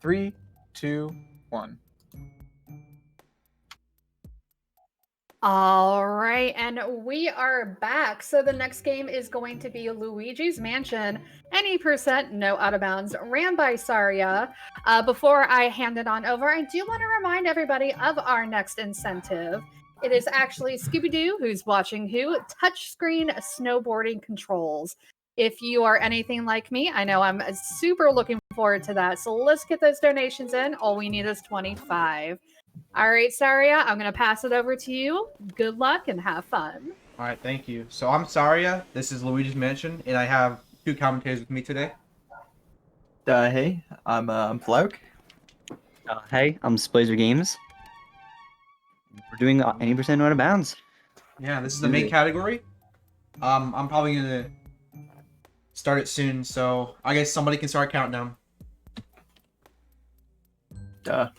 3, 2, 1. All right, and we are back. So the next game is going to be Luigi's Mansion, any percent, no out of bounds, ran by Saria. Before I hand it on over, I do want to remind everybody of our next incentive. It is actually Scooby-Doo, who's watching who, touchscreen snowboarding controls. If you are anything like me, I know I'm super looking forward to that. So let's get those donations in. All we need is 25. All right, Saria, I'm going to pass it over to you. Good luck and have fun. All right, thank you. So I'm Saria. This is Luigi's Mansion, and I have two commentators with me today. Hey, I'm Flauk. Hey, I'm Splazer Games. We're doing any percent out of bounds. Yeah, this is the main category. I'm probably gonna start it soon, so I guess somebody can start countdown. Did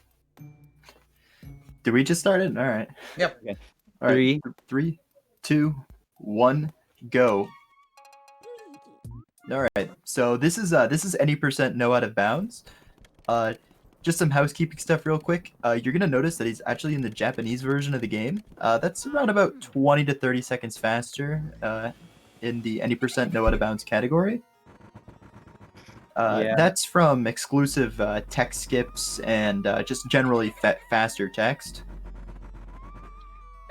we just start it? All right. Yep. Okay. All right. 3, 2, 1, go. All right. So this is any percent no out of bounds. Just some housekeeping stuff real quick. You're gonna notice that he's actually in the Japanese version of the game. That's around about 20 to 30 seconds faster in the any percent no out of bounds category. That's from exclusive text skips and just generally faster text.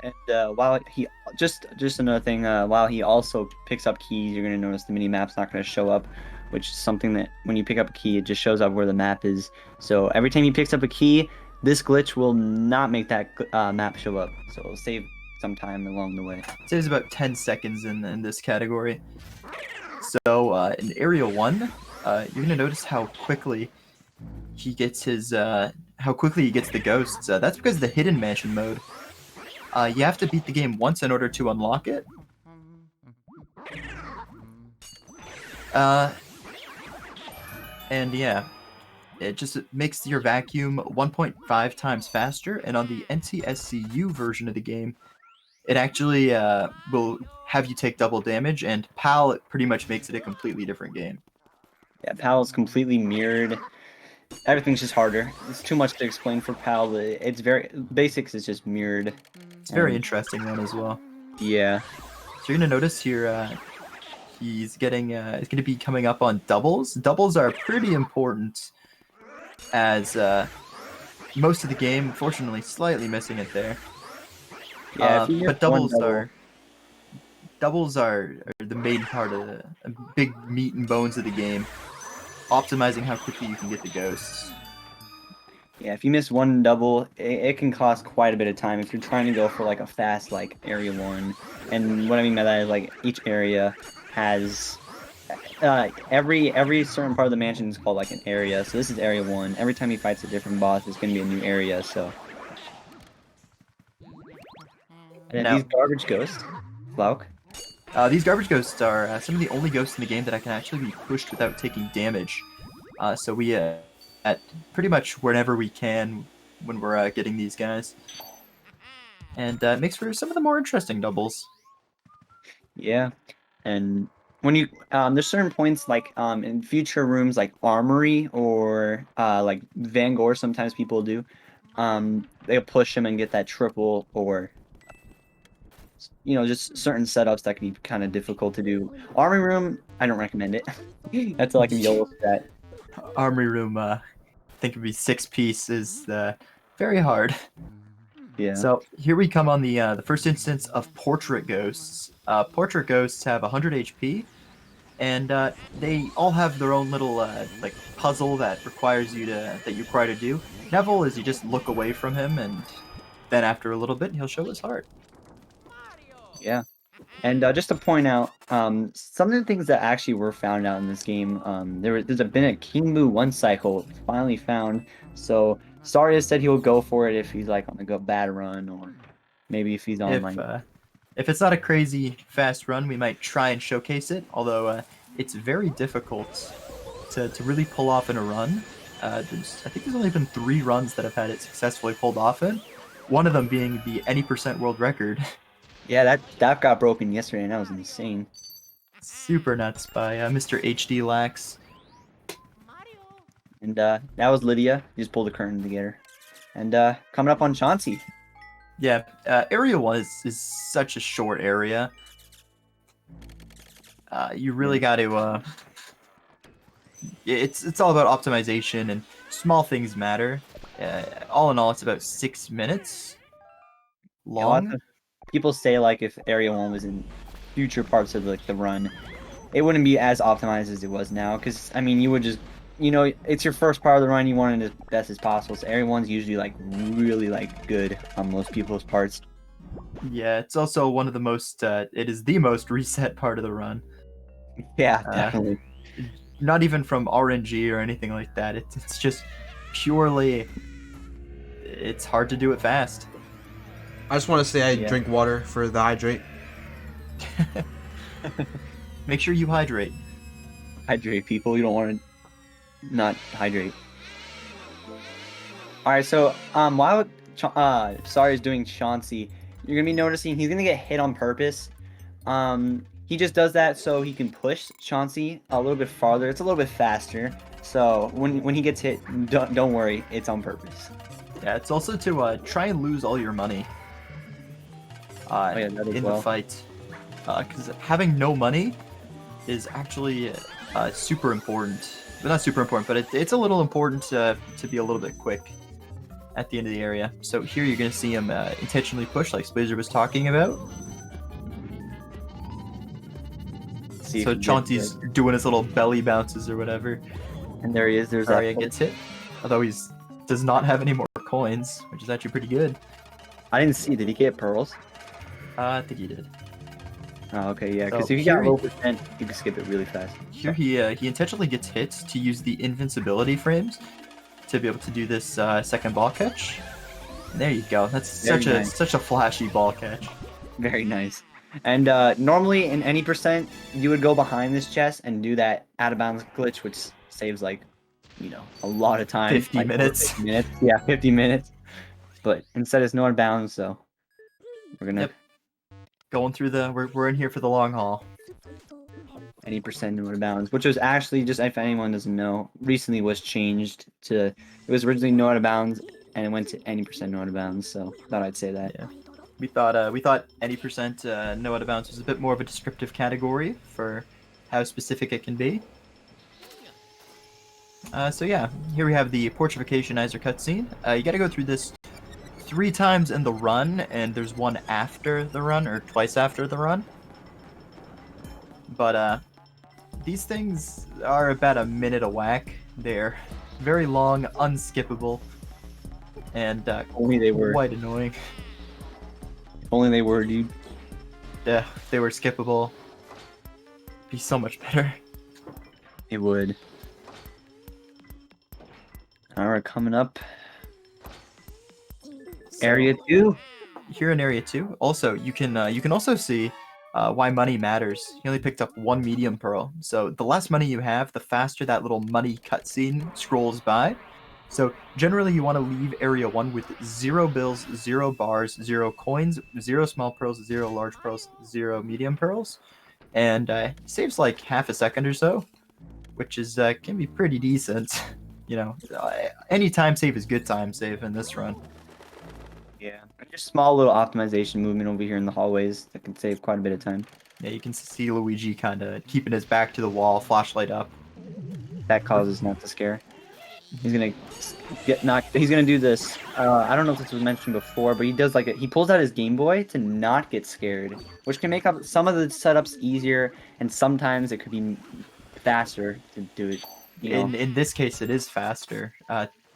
And while he just another thing, while he also picks up keys, you're gonna notice the mini map's not gonna show up, which is something that when you pick up a key, it just shows up where the map is. So every time he picks up a key, this glitch will not make that map show up. So it'll save some time along the way. It saves about 10 seconds in this category. So in Area 1, you're gonna notice how quickly he gets the ghosts. That's because of the hidden mansion mode. You have to beat the game once in order to unlock it. And yeah, it just makes your vacuum 1.5 times faster, and on the NTSCU version of the game, it actually will have you take double damage, and PAL it pretty much makes it a completely different game. Yeah, PAL is completely mirrored. Everything's just harder. It's too much to explain for PAL, but it's very basics is just mirrored. It's a very interesting one as well. Yeah. So you're gonna notice here, he's gonna be coming up on doubles. Doubles are pretty important, as most of the game, fortunately, slightly missing it there. Yeah, but doubles are the main part of the big meat and bones of the game. Optimizing how quickly you can get the ghosts. Yeah, if you miss one double, it can cost quite a bit of time if you're trying to go for like a fast like area 1. And what I mean by that is like each area has every certain part of the mansion is called like an area. So this is area 1. Every time he fights a different boss, it's gonna be a new area. So and these garbage ghosts, Flauk. These garbage ghosts are some of the only ghosts in the game that I can actually be pushed without taking damage. So we at pretty much whenever we can when we're getting these guys. And it makes for some of the more interesting doubles. Yeah, and when you there's certain points like in future rooms like Armory or like Van Gogh, sometimes people do they'll push him and get that triple, or just certain setups that can be kind of difficult to do. Armory room, I don't recommend it. That's like a YOLO set. Armory room, I think it'd be 6-piece is very hard. Yeah. So here we come on the first instance of portrait ghosts. Portrait ghosts have 100 HP, and they all have their own little like puzzle that you're required to do. Neville is you just look away from him, and then after a little bit he'll show his heart. Yeah. And just to point out, some of the things that actually were found out in this game, there's been a King Boo 1 cycle finally found. So Saria said he will go for it if he's like on a bad run, or maybe if he's on if it's not a crazy fast run, we might try and showcase it. Although it's very difficult to really pull off in a run. I think there's only been 3 runs that have had it successfully pulled off in. One of them being the any percent world record. Yeah, that got broken yesterday, and that was insane. Super nuts by Mr. HD Lax. And that was Lydia. You just pulled the curtain together. And coming up on Chauncey. Yeah, area 1 is such a short area. You really got to. It's all about optimization and small things matter. All in all, it's about 6 minutes long. People say like if Area 1 was in future parts of like the run, it wouldn't be as optimized as it was now. Because I mean, you would just, it's your first part of the run. You want it as best as possible. So Area 1's usually like really like good on most people's parts. Yeah, it's also one of the most. It is the most reset part of the run. Yeah, definitely. Not even from RNG or anything like that. It's just purely. It's hard to do it fast. I just want to say I drink water for the hydrate. Make sure you hydrate. Hydrate, people. You don't want to not hydrate. All right, so while Sari's doing Chauncey, you're gonna be noticing he's gonna get hit on purpose. He just does that so he can push Chauncey a little bit farther. It's a little bit faster. So when he gets hit, don't worry, it's on purpose. Yeah, it's also to try and lose all your money in the fight. Because having no money is actually super important. But not super important, but it's a little important to be a little bit quick at the end of the area. So here you're going to see him intentionally push, like Splazer was talking about. So Chauncey's doing his little belly bounces or whatever. And there he is. There's Arya gets hit. Although he does not have any more coins, which is actually pretty good. I didn't see. Did he get pearls? I think he did. Oh, okay, yeah. Because So if you got low percent, you can skip it really fast. Here he intentionally gets hit to use the invincibility frames to be able to do this second ball catch. And there you go. That's such a flashy ball catch. Very nice. And normally in any percent, you would go behind this chest and do that out of bounds glitch, which saves like, a lot of time. 50 like minutes. 50 minutes. Yeah, 50 minutes. But instead it's no out of bounds, so we're gonna going through we're in here for the long haul. Any percent no out of bounds, which was actually, just if anyone doesn't know, recently was changed to, it was originally no out of bounds and it went to any percent no out of bounds. So thought I'd say that. Yeah. We thought any percent no out of bounds was a bit more of a descriptive category for how specific it can be. So yeah, here we have the Portrificationizer cutscene. You got to go through this 3 times in the run, and there's one after the run, or twice after the run. But these things are about a minute a whack. They're very long, unskippable, and only they were quite annoying. Only they were, dude. Yeah, if they were skippable, it'd be so much better. It would. Alright, coming up. Area 2. Here in Area 2, also you can also see why money matters. You only picked up 1 medium pearl, so the less money you have, the faster that little money cutscene scrolls by. So generally you want to leave Area 1 with 0 bills, 0 bars, 0 coins, 0 small pearls, 0 large pearls, 0 medium pearls, and saves like half a second or so, which is can be pretty decent. Any time save is good time save in this run. Yeah, just small little optimization movement over here in the hallways that can save quite a bit of time. Yeah, you can see Luigi kind of keeping his back to the wall, flashlight up. That causes not to scare. He's gonna get knocked. He's gonna do this. I don't know if this was mentioned before, but he does he pulls out his Game Boy to not get scared, which can make up some of the setups easier, and sometimes it could be faster to do it. In this case, it is faster.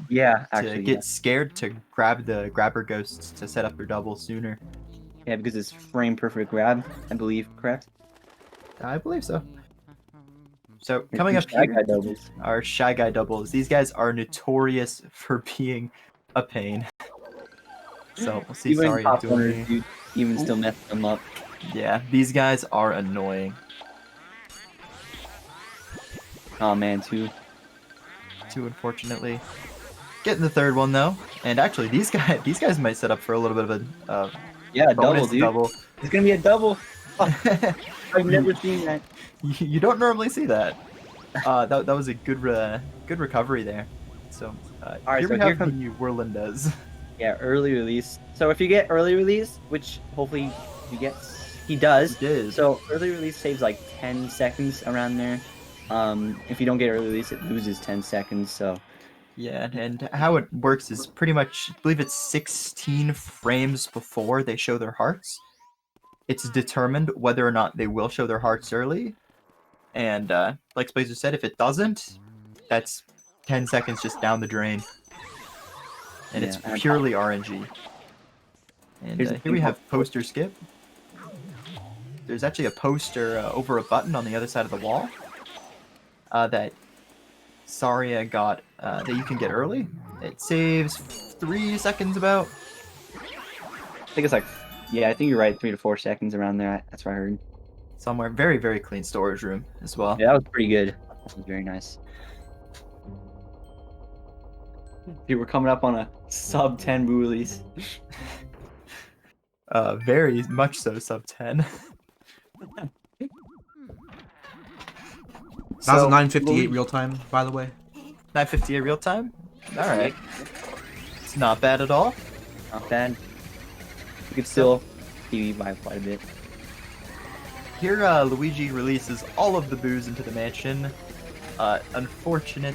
Yeah, actually, to get scared to grab the grabber ghosts to set up your double sooner. Yeah, because it's frame perfect grab, I believe, correct? I believe so. So coming up here, our Shy Guy doubles. These guys are notorious for being a pain. So we'll see. Sorry, even still mess them up. Yeah, these guys are annoying. Oh man, two unfortunately. Getting the third one though, and actually these guys might set up for a little bit of a double, dude. It's gonna be a double. Oh, I've never seen that. You don't normally see that. That was a good recovery there. So Alright, here so we here have comes- the Whirlindas. Yeah, early release. So if you get early release, which hopefully he does. He did. So early release saves like 10 seconds around there. If you don't get early release, it loses 10 seconds. So Yeah, and how it works is pretty much, I believe it's 16 frames before they show their hearts. It's determined whether or not they will show their hearts early. And like Blazer said, if it doesn't, that's 10 seconds just down the drain. And Yeah, it's and- purely RNG. And Here's the here we thing have about- poster skip. There's actually a poster over a button on the other side of the wall that Saria got that you can get early. It saves 3 seconds about. I think it's like, yeah, I think you're right, 3 to 4 seconds around there. That's what I heard. Somewhere. Very, very clean storage room as well. Yeah, that was pretty good. That was very nice. Dude, we're coming up on a sub 10 boo release. Very much so sub 10. That was a So, 9:58 real time, by the way. 9:58 real time? Alright. It's not bad at all. Not bad. You could still TV by quite a bit. Here, Luigi releases all of the boos into the mansion. Unfortunate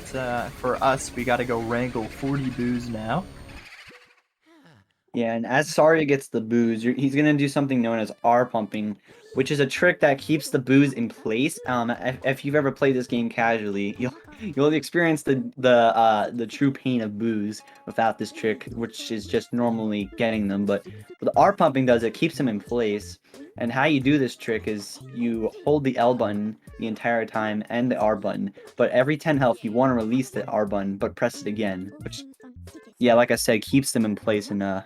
for us, we gotta go wrangle 40 boos now. Yeah, and as Saria gets the booze, he's gonna do something known as R pumping, which is a trick that keeps the booze in place. If you've ever played this game casually, you'll experience the true pain of booze without this trick, which is just normally getting them. But what the R pumping does, it keeps them in place. And how you do this trick is you hold the L button the entire time and the R button, but every 10 health you want to release the R button, but press it again, which, yeah, like I said, keeps them in place and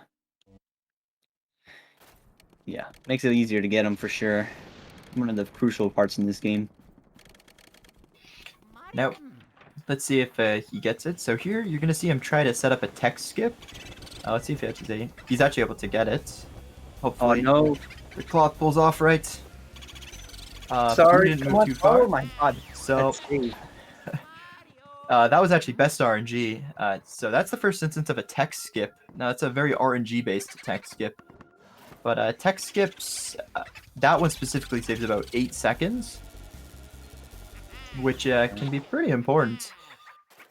yeah, makes it easier to get them for sure. One of the crucial parts in this game. Now, let's see if he gets it. So here, you're gonna see him try to set up a text skip. Let's see if he's actually able to get it. Oh Hopefully, no! the cloth pulls off right. Sorry, Didn't come move on. too far. Oh my god! So That's safe. that was actually best RNG. So that's the first instance of a text skip. Now it's a very RNG based text skip. But text skips, that one specifically saves about 8 seconds, which can be pretty important.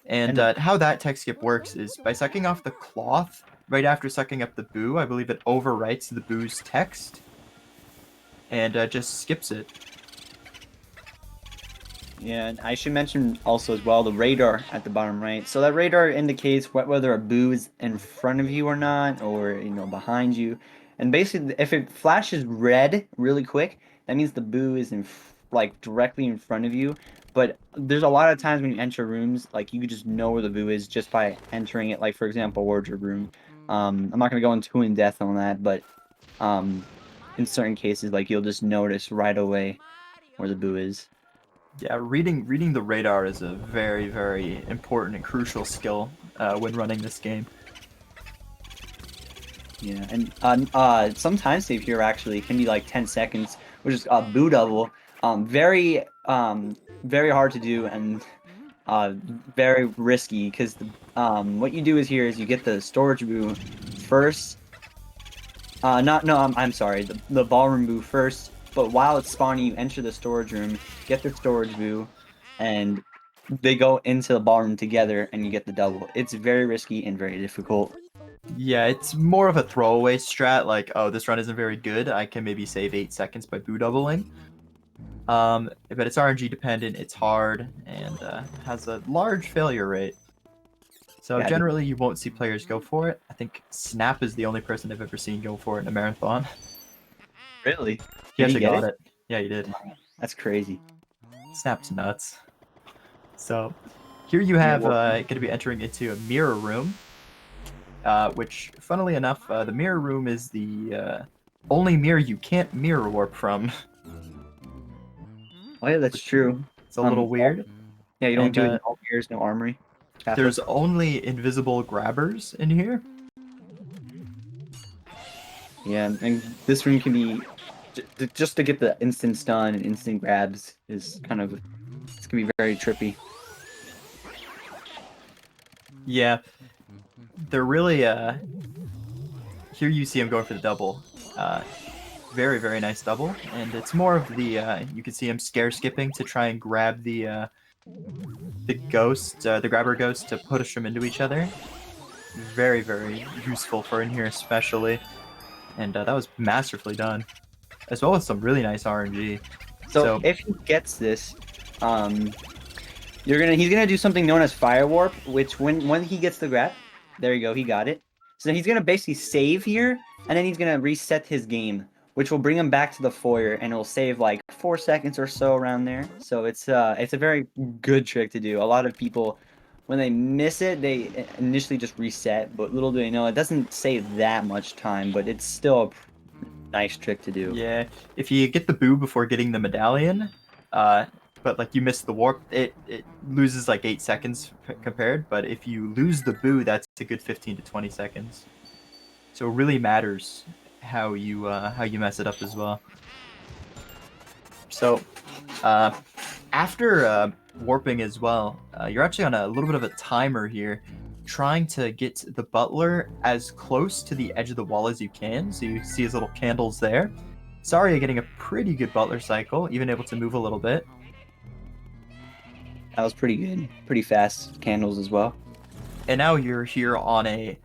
And how that text skip works is by sucking off the cloth right after sucking up the boo. I believe it overwrites the boo's text and just skips it. Yeah, and I should mention also as well the radar at the bottom right. So that radar indicates whether a boo is in front of you or not, or behind you. And basically, if it flashes red really quick, that means the boo is like directly in front of you. But there's a lot of times when you enter rooms, like you could just know where the boo is just by entering it. Like for example, wardrobe room. I'm not gonna go into in depth on that, but in certain cases, like you'll just notice right away where the boo is. Yeah, reading the radar is a very, very important and crucial skill when running this game. Yeah, and some time save here actually can be like 10 seconds, which is a boo double. Very hard to do and very risky because what you do is you get the storage boo first. I'm sorry, the ballroom boo first. But while it's spawning, you enter the storage room, get the storage boo, and they go into the ballroom together, and you get the double. It's very risky and very difficult. Yeah, it's more of a throwaway strat, like, oh, this run isn't very good, I can maybe save 8 seconds by boo doubling. But it's RNG dependent, it's hard, and has a large failure rate. So Yeah, generally you won't see players go for it. I think Snap is the only person I've ever seen go for it in a marathon. Really? He Did he actually get got it? Yeah, he did. That's crazy. Snap's nuts. So here you have going to be entering into a mirror room. Which, funnily enough, the mirror room is the only mirror you can't mirror warp from. Oh yeah, that's true. It's a little weird. Yeah, you don't And, do it in all mirrors, no armory. Catholic. There's only invisible grabbers in here. Yeah, and this room can be just to get the instant stun and instant grabs is kind of, it's gonna be very trippy. Yeah, they're really here you see him going for the double. Very, very nice double, and it's more of the you can see him scare skipping to try and grab the ghost, the grabber ghost, to push them into each other. Very, very useful for in here especially, and that was masterfully done, as well as some really nice RNG. So if he gets this, he's gonna do something known as fire warp, which when he gets the grab, there you go, he got it. So he's gonna basically save here, and then he's gonna reset his game, which will bring him back to the foyer, and it'll save like 4 seconds or so around there. So it's a very good trick to do. A lot of people, when they miss it, they initially just reset, but little do they know it doesn't save that much time, but it's still a nice trick to do. Yeah, if you get the boo before getting the medallion, but like you miss the warp, it loses like 8 seconds compared. But if you lose the boo, that's a good 15 to 20 seconds. So it really matters how you mess it up as well. So after warping as well, you're actually on a little bit of a timer here, trying to get the butler as close to the edge of the wall as you can. So you see his little candles there. Saria getting a pretty good butler cycle, even able to move a little bit. That was pretty good. Pretty fast candles as well. And now you're here on a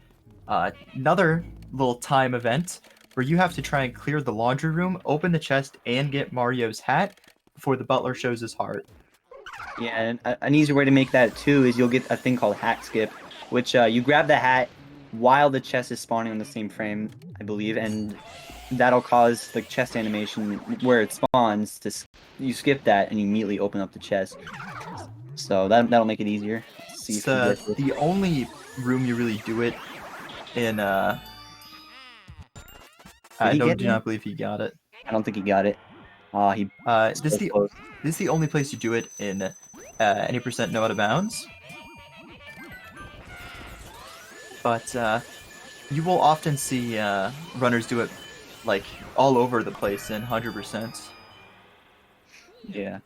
another little time event where you have to try and clear the laundry room, open the chest, and get Mario's hat before the butler shows his heart. Yeah, and an easier way to make that too is you'll get a thing called hat skip, which you grab the hat while the chest is spawning on the same frame, I believe, and that'll cause the chest animation where it spawns to you skip that and you immediately open up the chest. So that'll make it easier. See It's the only room you really do it in. I do not believe he got it. I don't think he got it. He. This is the only place you do it in any percent no out of bounds. But you will often see runners do it like all over the place in 100%. Yeah.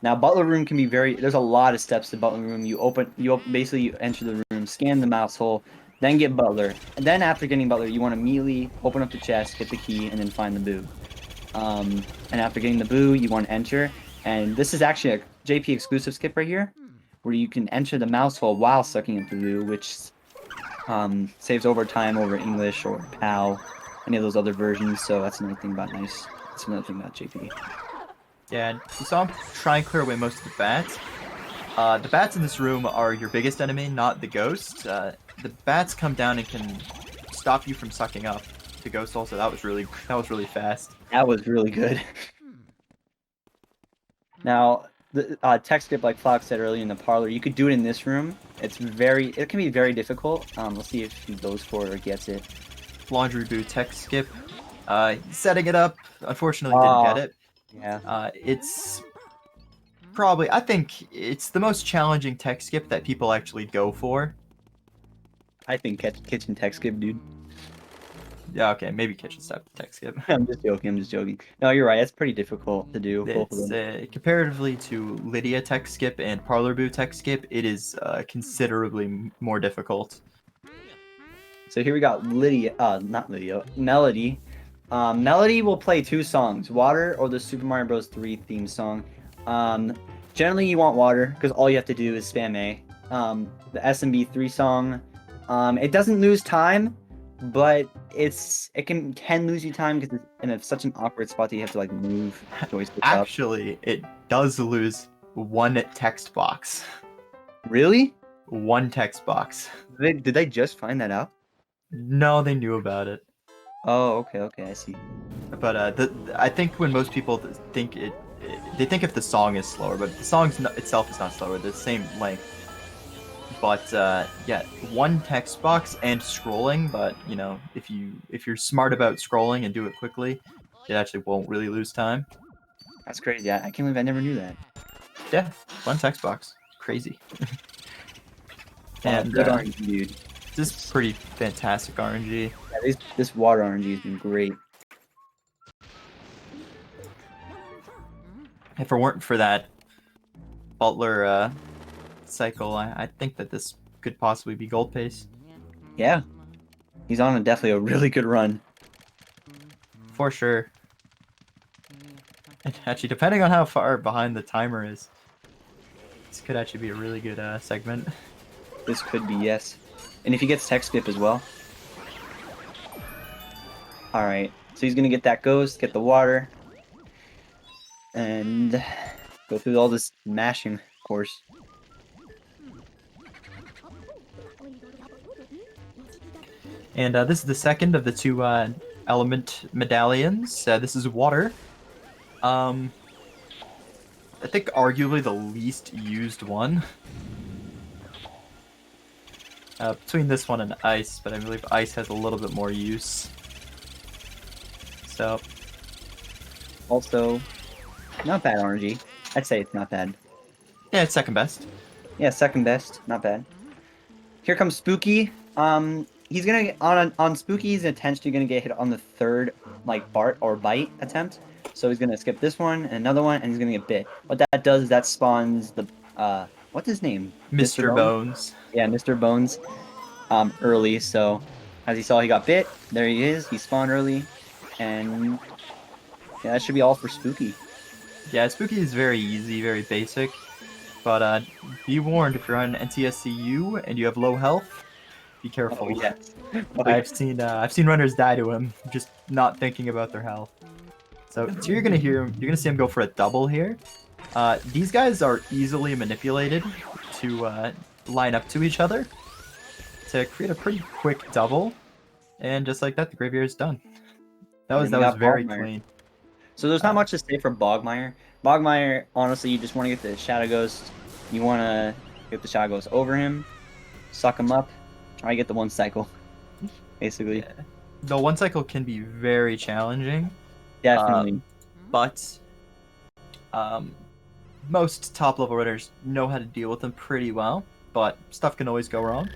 Now butler room can be there's a lot of steps to butler room. You enter the room, scan the mouse hole, then get butler. And then after getting butler, you want to immediately open up the chest, get the key, and then find the boo. And after getting the boo, you want to enter. And this is actually a JP exclusive skip right here, where you can enter the mouse hole while sucking up the boo, which saves over time over English or PAL, any of those other versions. So that's another thing about That's another thing about JP. Yeah, and you saw him try and clear away most of the bats. The bats in this room are your biggest enemy, not the ghost. The bats come down and can stop you from sucking up the ghost. Also, that was really fast. That was really good. Now, the tech skip, like Fox said earlier in the parlor, you could do it in this room. It can be very difficult. Let's see if he goes for it or gets it. Laundry boo tech skip. Setting it up. Unfortunately, didn't get it. Yeah. It's probably, I think it's the most challenging tech skip that people actually go for. I think kitchen tech skip, dude. Yeah, okay, maybe kitchen step tech skip. I'm just joking. No, you're right. It's pretty difficult to do. Both of them. It's comparatively to Lydia tech skip and Parlor Boo tech skip, it is considerably more difficult. So here we got Melody. Melody will play 2 songs, Water or the Super Mario Bros. 3 theme song. Generally you want Water, because all you have to do is spam A. The SMB 3 song, it doesn't lose time, but it can lose you time because it's in such an awkward spot that you have to like move joysticks up. Actually, it does lose 1 text box. Really? 1 text box. Did they just find that out? No, they knew about it. Oh, okay, I see. But I think when most people think they think if the song is slower, but the song itself is not slower. They're the same length. But yeah, 1 text box and scrolling. But you know, if you're smart about scrolling and do it quickly, it actually won't really lose time. That's crazy. I can't believe I never knew that. Yeah, 1 text box. Crazy. And good RNG, dude. This is pretty fantastic RNG. Yeah, this water RNG has been great. If it weren't for that Butler cycle, I think that this could possibly be gold pace. Yeah. He's on definitely a really good run. For sure. And actually, depending on how far behind the timer is, this could actually be a really good segment. This could be, yes. And if he gets tech skip as well. Alright, so he's gonna get that ghost, get the water, and go through all this mashing, of course. And this is the second of the two element medallions. This is water. I think arguably the least used one. Between this one and ice, but I believe ice has a little bit more use. So, Also, not bad RNG. I'd say it's not bad. yeah, it's second best. Yeah, second best, not bad. Here comes Spooky. He's gonna on Spooky. He's potentially gonna get hit on the third like Bart or bite attempt. So he's gonna skip this one and another one, and he's gonna get bit. What that does is that spawns the what's his name? Mr. Bones. Yeah, Mr. Bones. Early. So as you saw, he got bit. There he is. He spawned early, and yeah, that should be all for Spooky. Yeah, Spooky is very easy, very basic. But be warned, if you're on NTSCU and you have low health, be careful. Oh, yes. I've seen runners die to him just not thinking about their health. So you're gonna see him go for a double here. These guys are easily manipulated to line up to each other to create a pretty quick double, and just like that, the graveyard is done. That was very Bogmire. clean. So there's not much to say for Bogmire. Bogmire, honestly, you just want to get the Shadow Ghost. You want to get the Shadow Ghost over him, suck him up, try to get the one cycle, basically. Yeah. The one cycle can be very challenging. Definitely. But most top level runners know how to deal with them pretty well, but stuff can always go wrong.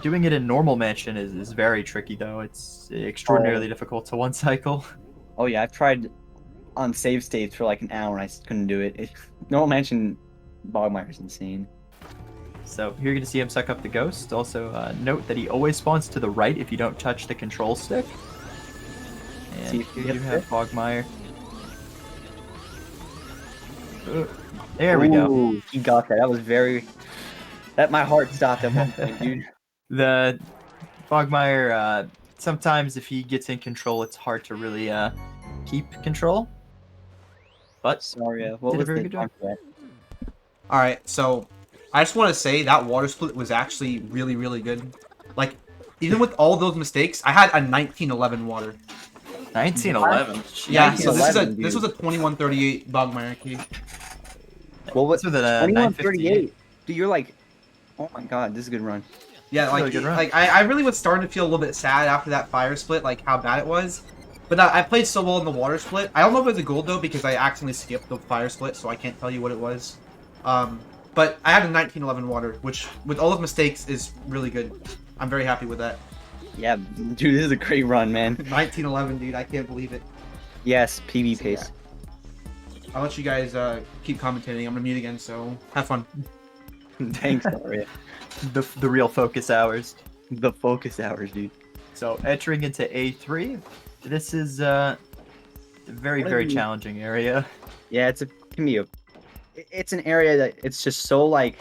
Doing it in normal mansion is very tricky though. It's extraordinarily difficult to one cycle. Oh yeah, I've tried on save states for like an hour and I couldn't do it. Normal mansion Bogmire is insane. So here you're going to see him suck up the ghost. Also note that he always spawns to the right if you don't touch the control stick. And See if he here you gets have it. Bogmire. There we go. Ooh, he got that. That was very... my heart stopped at one point, dude. The Bogmire, sometimes if he gets in control, it's hard to really keep control. But Sorry, what did a was very the good job. time for that? All right, so I just want to say that water split was actually really, really good. Like, even with all those mistakes, I had a 1911 water. 1911. Yeah, so this 1911, was a 2138 Bogmire key. Well, What's with it? 2138. Dude, you're like, oh my god, this is a good run. Yeah, like, really good run. I really was starting to feel a little bit sad after that fire split, like how bad it was. But I played so well in the water split. I don't know if it was a gold though, because I accidentally skipped the fire split, so I can't tell you what it was. But I had a 1911 water, which with all of mistakes is really good. I'm very happy with that. Yeah, dude, this is a great run, man. 1911, dude, I can't believe it. Yes, PB pace. I'll let you guys keep commentating. I'm gonna mute again, so have fun. Thanks, Aria. The real focus hours. The focus hours, dude. So entering into A3, this is a very, What very have you- challenging area. Yeah, it's an area that it's just so like,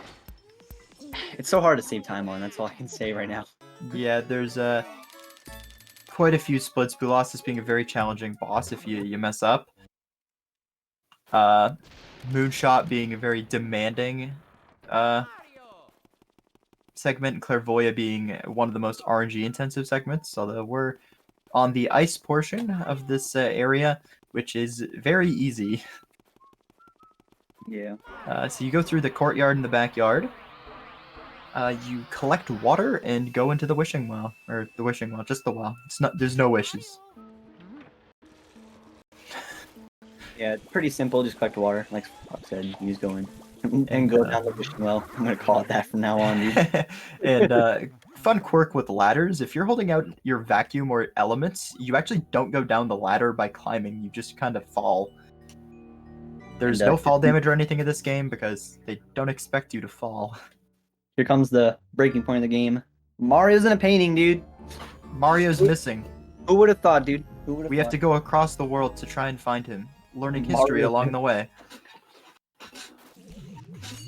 it's so hard to save time on. That's all I can say right now. Yeah, there's quite a few splits. Bulosis being a very challenging boss if you mess up. Moonshot being a very demanding segment, and Clairvoya being one of the most RNG intensive segments, although we're on the ice portion of this area, which is very easy. Yeah. So you go through the courtyard and the backyard. You collect water and go into the wishing well, or the wishing well, just the well. It's not. There's no wishes. Yeah, it's pretty simple. Just collect water, like Fox said. Use going and go down the wishing well. I'm gonna call it that from now on, dude. And fun quirk with ladders: if you're holding out your vacuum or elements, you actually don't go down the ladder by climbing. You just kind of fall. There's And, no fall damage or anything in this game because they don't expect you to fall. Here comes the breaking point of the game. Mario's in a painting, dude. Mario's missing. Who would have thought, dude? Who would have We have to go across the world to try and find him, learning history Mario's along the way.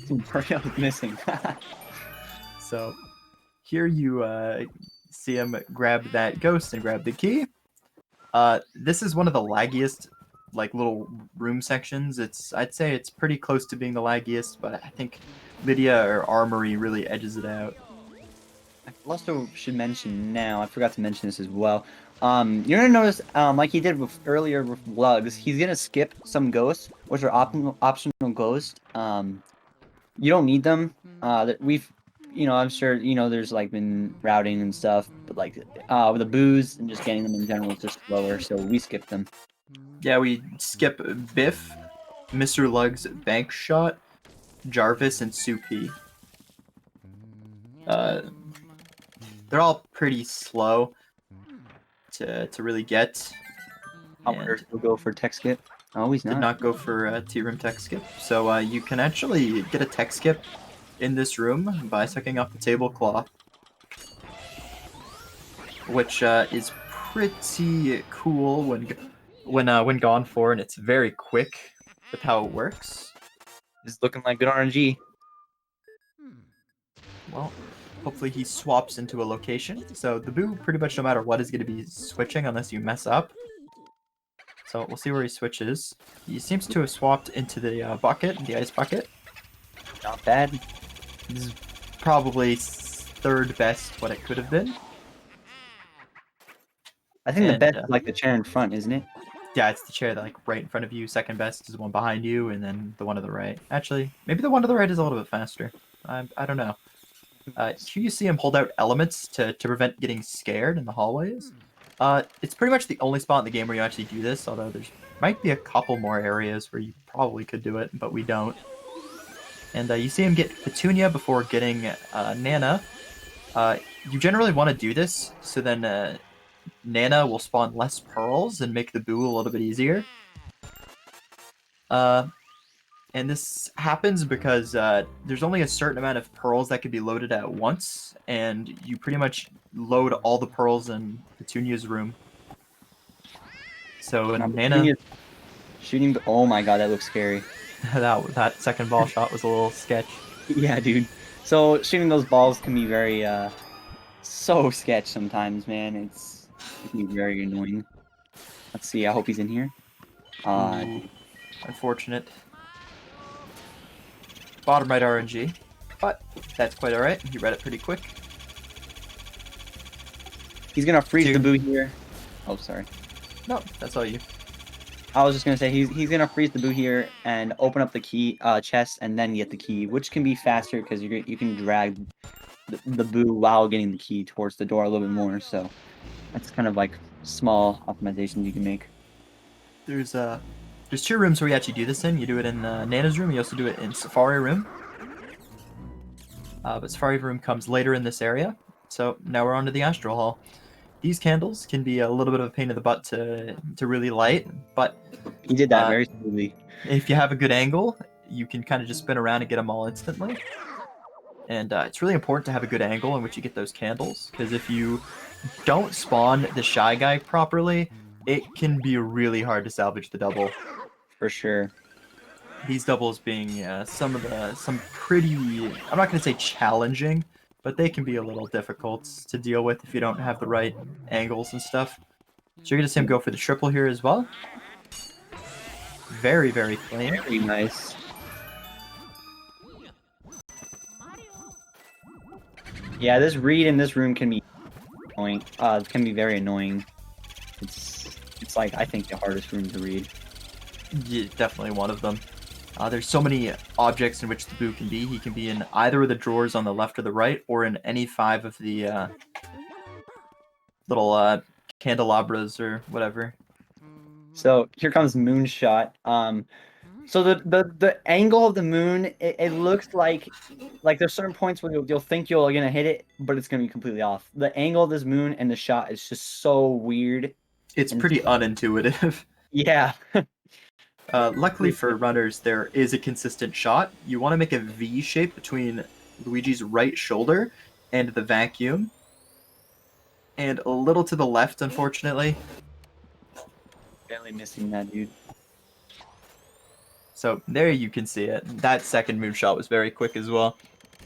Mario's missing. So here you see him grab that ghost and grab the key. This is one of the laggiest like little room sections. I'd say it's pretty close to being the laggiest, but I think Lydia or Armory really edges it out. I also should mention now, I forgot to mention this as well. You're gonna notice, like he did earlier with Lugs, he's gonna skip some ghosts, which are optional ghosts. You don't need them. I'm sure, there's like been routing and stuff, but like, with the booze and just getting them in general is just slower, so we skip them. Yeah, we skip Biff, Mr. Lug's bank shot, Jarvis, and Soupy. They're all pretty slow to really get. I wonder if we'll go for tech skip. Oh, he's Did not go for T-room tech skip. So you can actually get a tech skip in this room by sucking up the tablecloth, which is pretty cool when gone for, and it's very quick with how it works. It's looking like good RNG. Well, hopefully he swaps into a location. So the Boo, pretty much no matter what, is going to be switching unless you mess up. So we'll see where he switches. He seems to have swapped into the bucket, the ice bucket. Not bad. This is probably third best what it could have been. I think the best is like the chair in front, isn't it? Yeah, it's the chair that like right in front of you. Second best is the one behind you, and then the one to the right. Actually, maybe the one to the right is a little bit faster. I don't know. Here you see him hold out elements to prevent getting scared in the hallways. It's pretty much the only spot in the game where you actually do this, although there's might be a couple more areas where you probably could do it, but we don't. And you see him get Petunia before getting Nana. You generally want to do this, so then Nana will spawn less pearls and make the Boo a little bit easier. And this happens because there's only a certain amount of pearls that can be loaded at once, and you pretty much load all the pearls in Petunia's room. So Nana... Shooting... Oh my god, that looks scary. that second ball shot was a little sketch. Yeah, dude. So shooting those balls can be very, so sketch sometimes, man. It can be very annoying. Let's see, I hope he's in here. Ooh, unfortunate. Bottom right RNG, but that's quite alright. He read it pretty quick. He's gonna freeze the Boo here. Oh, sorry. No, that's all you. I was just gonna say he's gonna freeze the Boo here and open up the key chest and then get the key, which can be faster because you can drag the Boo while getting the key towards the door a little bit more. So that's kind of like small optimizations you can make. There's two rooms where you actually do this in. You do it in Nana's room. You also do it in Safari room. But Safari room comes later in this area. So now we're on to the Astral Hall. These candles can be a little bit of a pain in the butt to really light, but he did that very smoothly. If you have a good angle, you can kind of just spin around and get them all instantly. And it's really important to have a good angle in which you get those candles, because if you don't spawn the Shy Guy properly, it can be really hard to salvage the double. For sure. These doubles being some pretty, I'm not going to say challenging, but they can be a little difficult to deal with if you don't have the right angles and stuff. So you're going to see him go for the triple here as well. Very, very clean. Very nice. Yeah, this read in this room can be annoying. It can be very annoying. It's like, I think, the hardest room to read. Yeah, definitely one of them. There's so many objects in which the Boo can be. He can be in either of the drawers on the left or the right, or in any 5 of the little candelabras or whatever. So here comes Moonshot. So the angle of the moon, it looks like there's certain points where you'll think you're gonna hit it, but it's gonna be completely off. The angle of this moon and the shot is just so weird. It's pretty unintuitive. Yeah. Luckily for runners, there is a consistent shot. You want to make a V shape between Luigi's right shoulder and the vacuum. And a little to the left, unfortunately. Barely missing that, dude. So there you can see it. That second moonshot was very quick as well.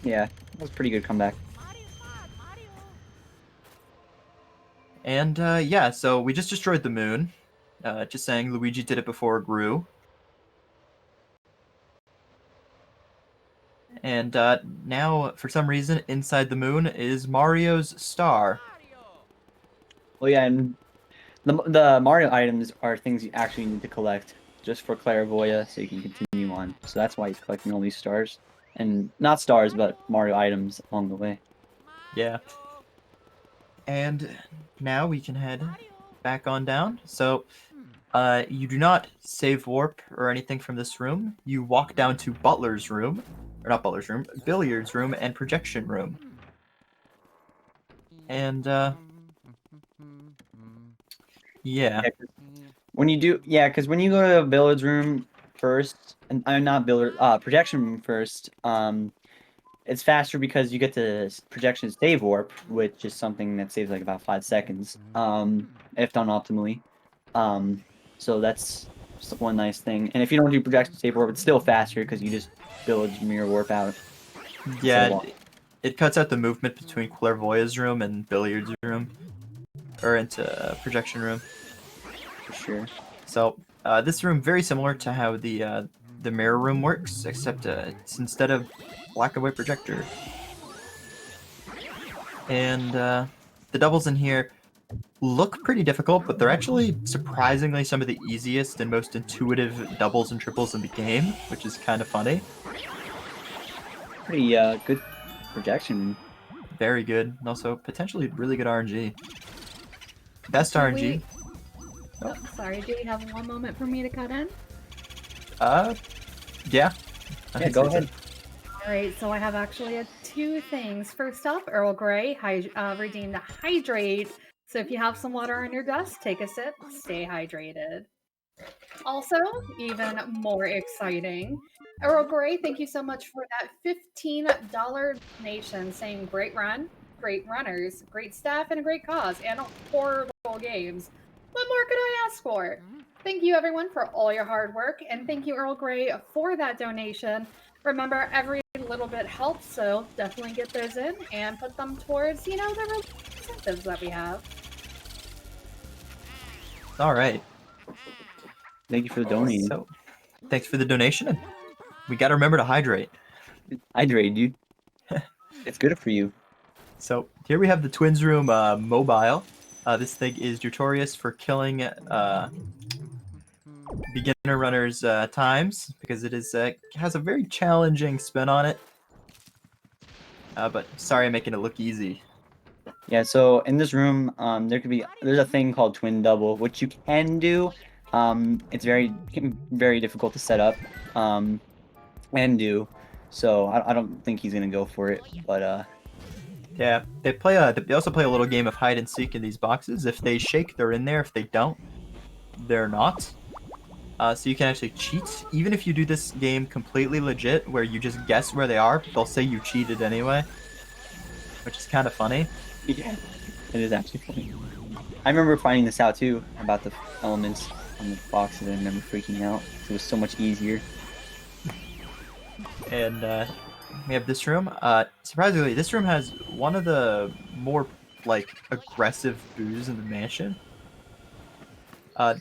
Yeah, that was a pretty good comeback. And yeah, so we just destroyed the moon. Just saying, Luigi did it before Gru. And now, for some reason, inside the moon is Mario's star. Well, yeah, and the Mario items are things you actually need to collect just for Clairvoya, so you can continue on. So that's why he's collecting all these stars, and not stars, but Mario items along the way. Yeah. And now we can head back on down. So, you do not save warp or anything from this room. You walk down to Butler's room, or not Butler's room, Billiard's room and Projection room. And, yeah. When you do, yeah, because when you go to Billard's room first, and not Billard, Projection room first, it's faster because you get to Projection save warp, which is something that saves like about 5 seconds, if done optimally. So that's just one nice thing. And if you don't do Projection save warp, it's still faster because you just Billard's mirror warp out. Yeah, it cuts out the movement between Clairvoya's room and Billiard's room, or into Projection room. For sure. So this room very similar to how the mirror room works, except it's instead of black and white projector. And the doubles in here look pretty difficult, but they're actually surprisingly some of the easiest and most intuitive doubles and triples in the game, which is kind of funny. Pretty good projection. Very good, and also potentially really good RNG. Best RNG. Oh, sorry, do you have one moment for me to cut in? Yeah. Yeah, go ahead. Alright, so I have actually two things. First up, Earl Grey redeemed Hydrate. So if you have some water on your desk, take a sip, stay hydrated. Also, even more exciting, Earl Grey, thank you so much for that $15 donation saying great run, great runners, great staff, and a great cause, and horrible games. What more could I ask for? Thank you everyone for all your hard work, and thank you Earl Grey for that donation. Remember, every little bit helps, so definitely get those in and put them towards, you know, the incentives that we have. All right. Thank you for the donation. So, thanks for the donation. And we got to remember to hydrate. Hydrate, dude. It's good for you. So here we have the Twins Room mobile. This thing is notorious for killing beginner runners' times because it is has a very challenging spin on it. But sorry, I'm making it look easy. Yeah, so in this room, there's a thing called twin double, which you can do. It's very difficult to set up, and do. So I don't think he's gonna go for it, but yeah, they also play a little game of hide and seek in these boxes. If they shake, they're in there. If they don't, they're not. So you can actually cheat. Even if you do this game completely legit, where you just guess where they are, they'll say you cheated anyway, which is kind of funny. yeah, it is actually funny. I remember finding this out too about the elements on the boxes. I remember freaking out. It was so much easier. And we have this room. Surprisingly, this room has one of the more like aggressive boos in the mansion.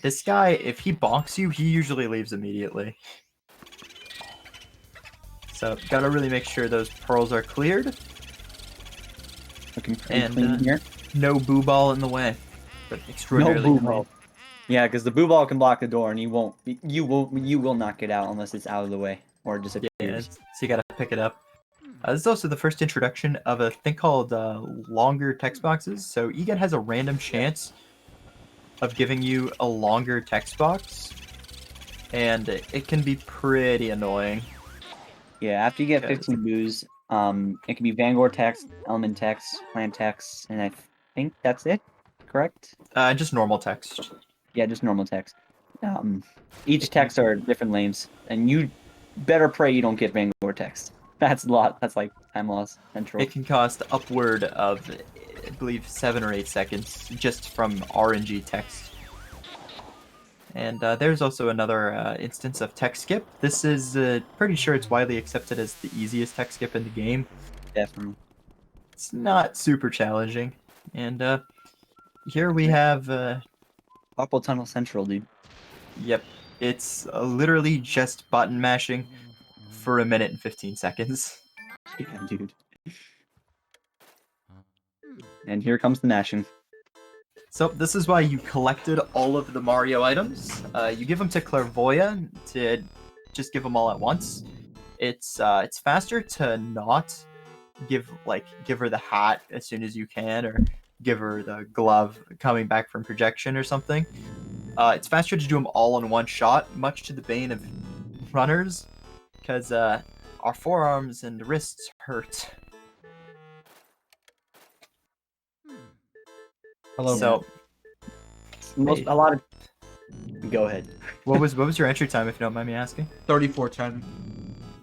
This guy, if he bonks you, he usually leaves immediately. So gotta really make sure those pearls are cleared. Looking pretty And clean here. no boo ball in the way. But extraordinarily No boo clean. ball. Yeah, because the boo ball can block the door, and you will not get out unless it's out of the way or disappears. Yeah, so you gotta pick it up. This is also the first introduction of a thing called longer text boxes. So Egan has a random chance of giving you a longer text box, and it can be pretty annoying. Yeah, after you get Okay. 15 boos, it can be Vanguard text, element text, plan text, and I think that's it. Correct? Just normal text. Yeah, just normal text. Each text are different lanes, and you better pray you don't get Vanguard text. That's a lot. That's like time loss central. It can cost upward of, I believe, 7 or 8 seconds just from RNG text. And there's also another instance of tech skip. This is pretty sure it's widely accepted as the easiest tech skip in the game. Definitely. It's not super challenging. And here we have, Carpal tunnel central, dude. yep, it's literally just button mashing for 1 minute and 15 seconds. Yeah, dude. And here comes the mashing. So this is why you collected all of the Mario items. You give them to Clairvoya to just give them all at once. It's faster to not give her the hat as soon as you can, or give her the glove coming back from projection or something. It's faster to do them all in one shot, much to the bane of runners, because our forearms and wrists hurt. Hello. So A lot of. Go ahead. what was your entry time, if you don't mind me asking? 34:10.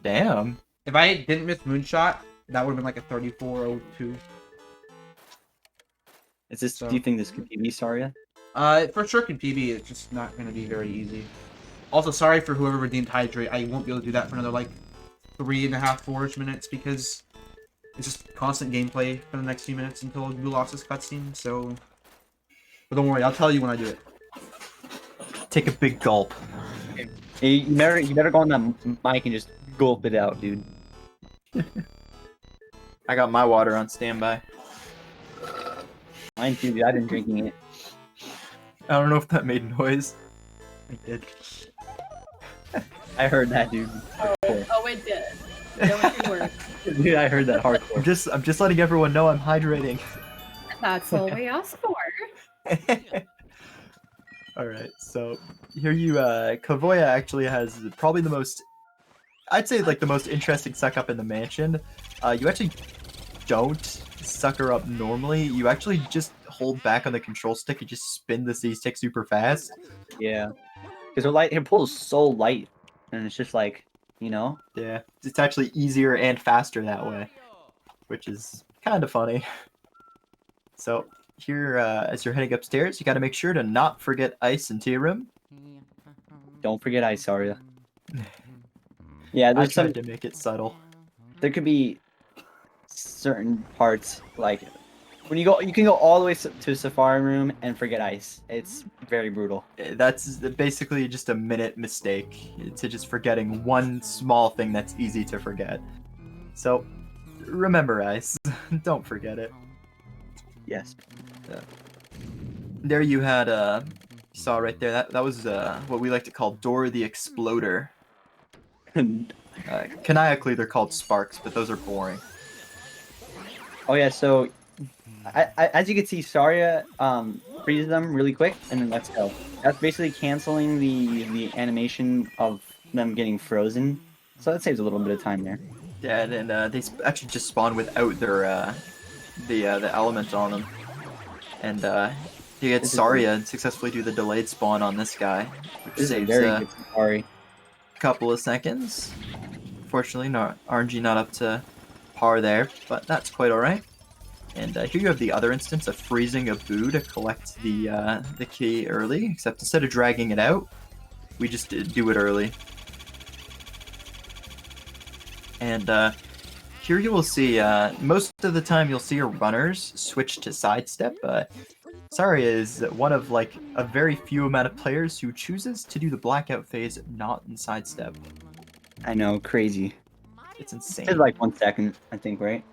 Damn. If I didn't miss Moonshot, that would have been like a 34:02. Is this? So- Do you think this could be me, Saria? For sure can PB, it's just not going to be very easy. Also, sorry for whoever redeemed Hydrate. I won't be able to do that for another, like, 3.5, 4-ish minutes, because it's just constant gameplay for the next few minutes until you lost this cutscene, so... But don't worry, I'll tell you when I do it. Take a big gulp. Hey, you better go on that mic and just gulp it out, dude. I got my water on standby. Mine too, dude. I've been drinking it. I don't know if that made noise. I did. I heard that, dude. Hardcore. Oh, it did. Don't you worry. Dude, I heard that hardcore. I'm just letting everyone know I'm hydrating. That's all we asked for. Alright, so here Clairvoya actually has probably the most, I'd say like the most interesting suck up in the mansion. You actually don't suck her up normally. You actually just hold back on the control stick and just spin the C-stick super fast. Yeah. Because her pull is so light, and it's just like, you know? Yeah, it's actually easier and faster that way, which is kind of funny. So here, as you're heading upstairs, you got to make sure to not forget ice into your room. Don't forget ice, Saria. Yeah, I there's tried to make it subtle. there could be certain parts, like, when you can go all the way to Safari Room and forget ice. It's very brutal. That's basically just a minute mistake to just forgetting one small thing that's easy to forget. So remember ice. Don't forget it. Yes. There you had you saw right there, that was what we like to call Dora the Exploder. Canonically they're called Sparks, but those are boring. Oh yeah, so as you can see, Saria freezes them really quick and then lets go. That's basically canceling the animation of them getting frozen. So that saves a little bit of time there. Yeah, and they actually just spawn without their the element on them. And you get Saria and successfully do the delayed spawn on this guy, which This is a saves very good Safari. couple of seconds. Fortunately, RNG not up to par there, but that's quite alright. And here you have the other instance of freezing a Boo to collect the key early, except instead of dragging it out, we just do it early. And here you will see, most of the time you'll see your runners switch to sidestep. Saria is one of like a very few amount of players who chooses to do the blackout phase not in sidestep. I know, crazy. It's insane. It's like 1 second, I think, right?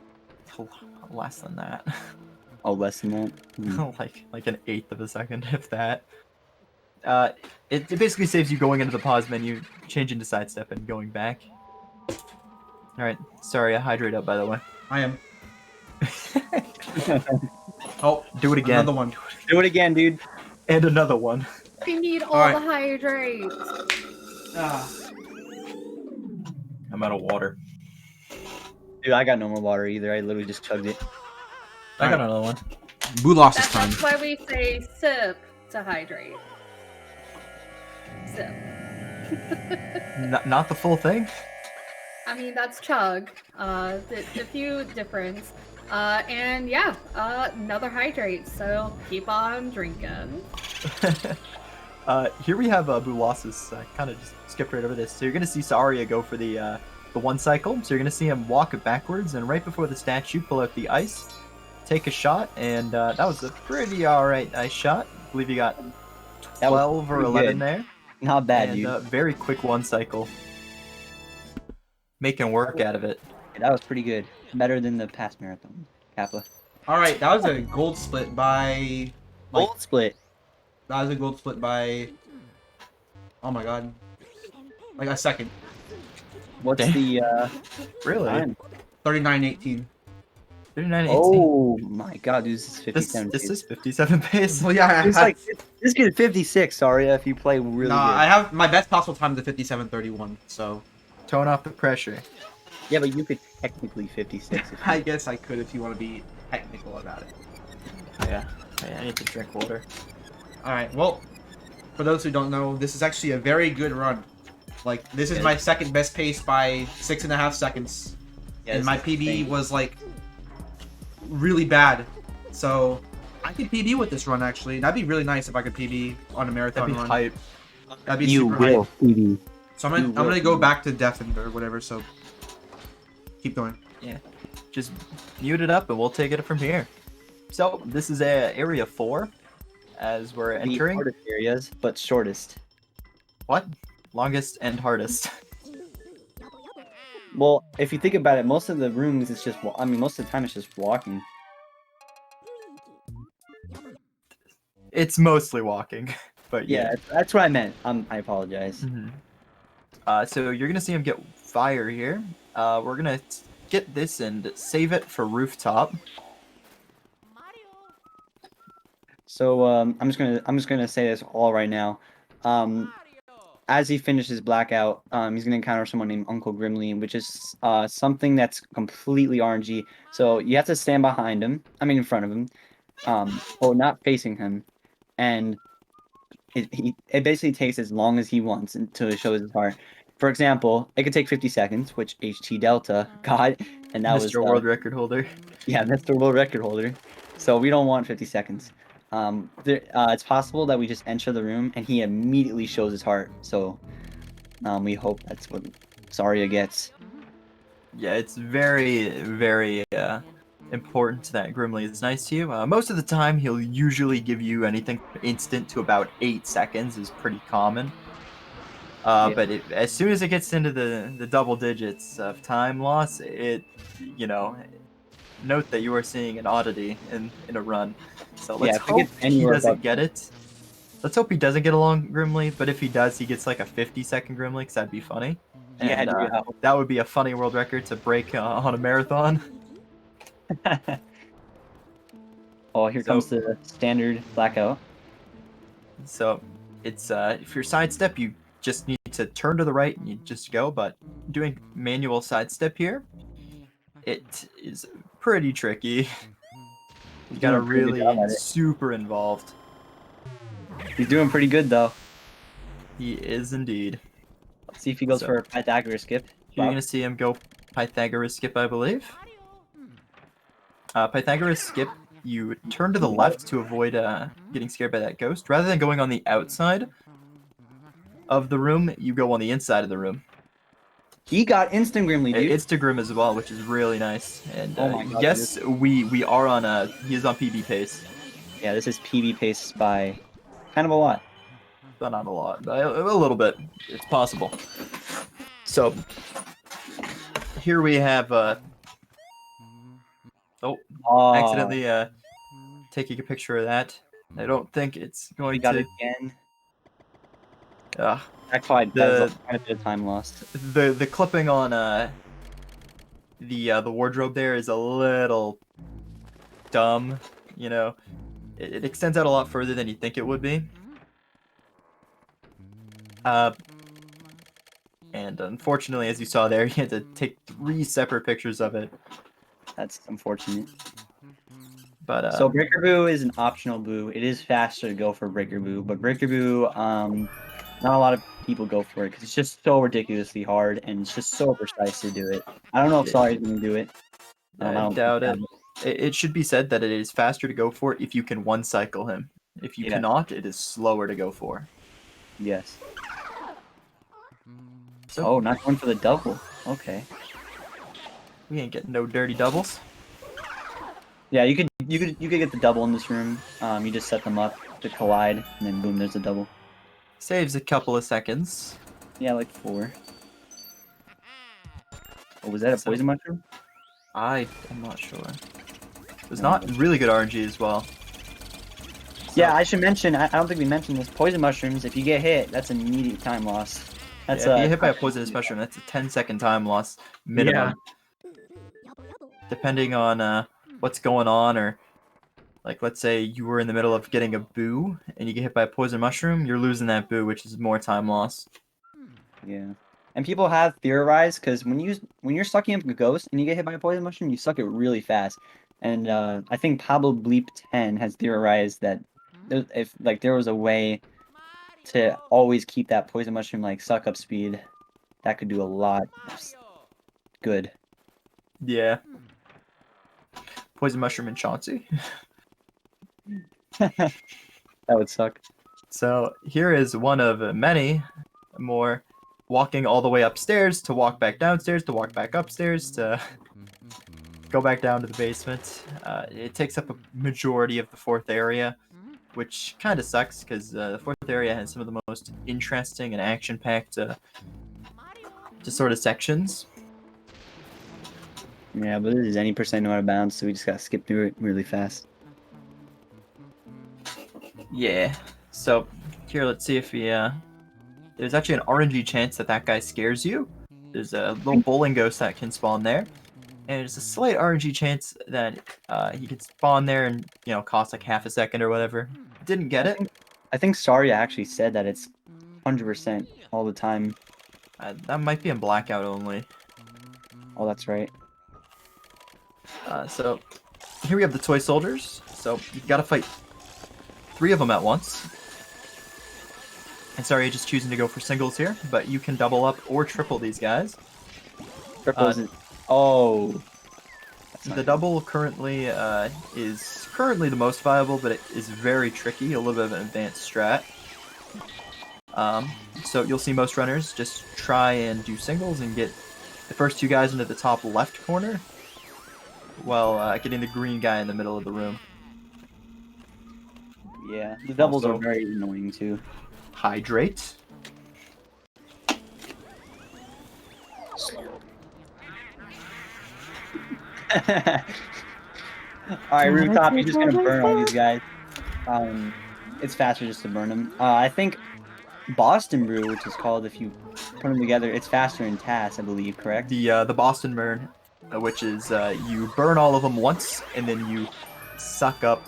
Less than that. Oh, less than that. like an eighth of a second, if that. It basically saves you going into the pause menu, changing to sidestep, and going back. Alright, sorry, I hydrate up, by the way. I am. Oh, Do it again. another one. Do it again, dude. And another one. We need all Alright. the hydrates. I'm out of water. Dude, I got no more water either. I literally just chugged it. I got another one. Boo lost his time. That's why we say sip to hydrate. Sip. Not the full thing? I mean, that's chug. A few difference. And yeah, another hydrate. So keep on drinking. Here we have Bulasis. I kind of just skipped right over this. So you're gonna see Saria go for the one cycle. So you're gonna see him walk backwards, and right before the statue, pull out the ice, take a shot, and that was a pretty alright ice shot. I believe you got 12 or 11 good. there. Not bad, And dude. very quick one cycle. Making work out of it. That was pretty good. Better than the past marathon, Kappa. All right, that was a gold split by. Like, Gold split. that was a gold split by. Oh my god. Like a second. What's Damn. the Really? time? 39:18. 39.18. Oh my god, dude, this is 57. This is 57 pace. Well, yeah, I It's had, like this kid 56. Sorry, if you play really no, good. I have my best possible time is 57:31. So Tone off the pressure. Yeah, but you could technically 56. If I guess I could if you want to be technical about it. Yeah. I need to drink water. All right. Well, for those who don't know, this is actually a very good run. Like this is Yeah. my second best pace by 6.5 seconds, and my PB was like really bad. So I could PB with this run actually. That'd be really nice if I could PB on a marathon That'd be run. hype. That'd be you super will, hype. PB. So I'm You gonna will go PB. back to deafened or whatever. So keep going. Just mute it up and we'll take it from here. So this is area 4 as we're The entering. hardest areas, but shortest. What? Longest and hardest. Well, if you think about it, most of the rooms it's just. I mean, most of the time it's just walking. It's mostly walking, but Yeah, that's what I meant. I apologize. Mhm. So you're gonna see him get fire here. We're gonna get this and save it for rooftop. So I'm just gonna say this all right now. As he finishes blackout, he's gonna encounter someone named Uncle Grimly, which is something that's completely RNG. So you have to stand behind him. I mean, in front of him, or not facing him, and it basically takes as long as he wants until he shows his heart. For example, it could take 50 seconds, which HT Delta got, and that was Mr. World Record holder. yeah, that's the world record holder. So we don't want 50 seconds. It's possible that we just enter the room and he immediately shows his heart. So we hope that's what Saria gets. Yeah, it's very, very important that Grimly is nice to you. Most of the time, he'll usually give you anything instant to about 8 seconds is pretty common. Yeah. But as soon as it gets into the double digits of time loss, note that you are seeing an oddity in a run. So let's Yeah, if it hope gets he anywhere doesn't above- get it. Let's hope he doesn't get along Grimly, but if he does, he gets like a 50-second Grimly, because that'd be funny. Yeah, And, dude, that would be a funny world record to break on a marathon. Oh, here So- comes the standard blackout. So it's if you're sidestep, you just need to turn to the right and you just go. But doing manual sidestep here, it is pretty tricky. You gotta doing a pretty good really job at it. super involved. He's doing pretty good though. He is indeed. Let's see if he goes So- for a Pythagoras skip. You're Wow. gonna see him go Pythagoras skip, I believe. Pythagoras skip, you turn to the left to avoid getting scared by that ghost. Rather than going on the outside of the room, you go on the inside of the room. He got instant Grimly, dude. Instagram as well, which is really nice. And Oh my God, yes, we are on he is on PB pace, Yeah, this is PB pace by kind of a lot. but not a lot, but a little bit. It's possible. So here we have Oh, accidentally taking a picture of that. I don't think it's we going got to. it again. Uh, That quite The- that's kind of a bit of time lost. the clipping on the wardrobe there is a little dumb. You know, it extends out a lot further than you think it would be. And unfortunately, as you saw there, you had to take 3 separate pictures of it. That's unfortunate. But So Breaker Boo is an optional boo. It is faster to go for Breaker Boo, but Breaker Boo, not a lot of people go for it because it's just so ridiculously hard and it's just so precise to do it. I don't know if Sari's gonna do it. I I don't doubt think it. It should be said that it is faster to go for it if you can one cycle him. If you Yeah. cannot, it is slower to go for. Yes. So Oh, not going for the double. Okay. we ain't getting no dirty doubles. Yeah, you could get the double in this room. You just set them up to collide, and then boom, there's a double. Saves a couple of seconds. Yeah, like 4. Oh, was that a So- poison mushroom? I am not sure. It was No. not really good RNG as well. Yeah, I should mention. I don't think we mentioned this. Poison mushrooms. If you get hit, that's an immediate time loss. That's Yeah, if you get hit by a poisonous mushroom, that's a 10-second time loss minimum. Depending on what's going on, or like let's say you were in the middle of getting a boo and you get hit by a poison mushroom, you're losing that boo, which is more time loss. Yeah. And people have theorized because when you're sucking up a ghost and you get hit by a poison mushroom, you suck it really fast. And I think Pablo Bleep 10 has theorized that if like there was a way to always keep that poison mushroom like suck up speed, that could do a lot of good. Yeah. Poison mushroom and Chauncey. That would suck. So here is one of many more walking all the way upstairs to walk back downstairs to walk back upstairs to go back down to the basement. It takes up a majority of the fourth area, which kind of sucks because the fourth area has some of the most interesting and action-packed just sort of sections. Yeah, but this is any percent no out of bounds, so we just gotta skip through it really fast. Yeah. So here, let's see if we. There's actually an RNG chance that guy scares you. There's a little bowling ghost that can spawn there, and there's a slight RNG chance that he could spawn there and cost like half a second or whatever. Didn't get it. I think Saria actually said that it's 100% all the time. That might be in blackout only. Oh, that's right. So here we have the toy soldiers. So you've got to fight 3 of them at once. And sorry, just choosing to go for singles here, but you can double up or triple these guys. Triple isn't. Oh. The double currently is currently the most viable, but it is very tricky, a little bit of an advanced strat. So you'll see most runners just try and do singles and get the first 2 guys into the top left corner, while getting the green guy in the middle of the room. Yeah, the doubles Also- are very annoying too. Hydrate. Alright, Rooftop, you're just gonna burn all these guys. It's faster just to burn them. I think Boston Brew, which is called, if you put them together, it's faster in TAS, I believe, correct? The Boston burn, which is you burn all of them once and then you suck up